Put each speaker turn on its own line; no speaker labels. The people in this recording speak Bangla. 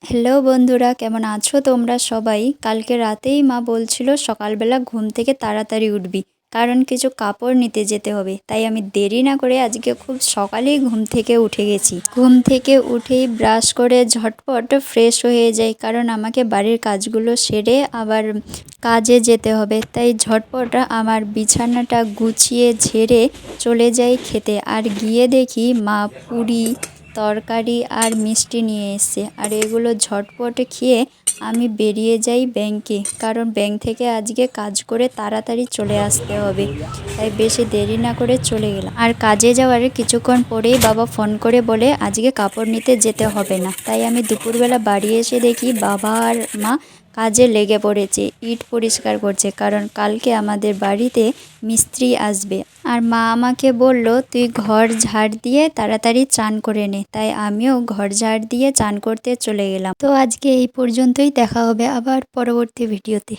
হ্যালো বন্ধুরা, কেমন আছো তোমরা সবাই? কালকে রাতেই মা বলছিল সকালবেলা ঘুম থেকে তাড়াতাড়ি উঠবি, কারণ কিছু কাপড় নিতে যেতে হবে। তাই আমি দেরি না করে আজকে খুব সকালেই ঘুম থেকে উঠে গেছি। ঘুম থেকে উঠেই ব্রাশ করে ঝটপট ফ্রেশ হয়ে যাই, কারণ আমাকে বাড়ির কাজগুলো সেরে আবার কাজে যেতে হবে। তাই ঝটপট আমার বিছানাটা গুছিয়ে ঝেড়ে চলে যাই খেতে। আর গিয়ে দেখি মা পুরি, তরকারি আর মিষ্টি নিয়ে এসছে, আর এগুলো ঝটপট খেয়ে আমি বেরিয়ে যাই ব্যাংকে, কারণ ব্যাংক থেকে আজকে কাজ করে তাড়াতাড়ি চলে আসতে হবে। তাই বেশি দেরি না করে চলে গেলাম। আর কাজে যাওয়ার কিছুক্ষণ পরেই বাবা ফোন করে বলে আজকে কাপড় নিতে যেতে হবে না। তাই আমি দুপুরবেলা বাড়ি এসে দেখি বাবা আর মা কাজে লেগে পড়েছে, ইট পরিষ্কার করছে, কারণ কালকে আমাদের বাড়িতে মিস্ত্রি আসবে। আর মা আমাকে বলল তুই ঘর ঝাড় দিয়ে তাড়াতাড়ি চান করে নে। তাই আমিও ঘর ঝাড় দিয়ে চান করতে চলে গেলাম। তো আজকে এই পর্যন্তই, দেখা হবে আবার পরবর্তী ভিডিওতে।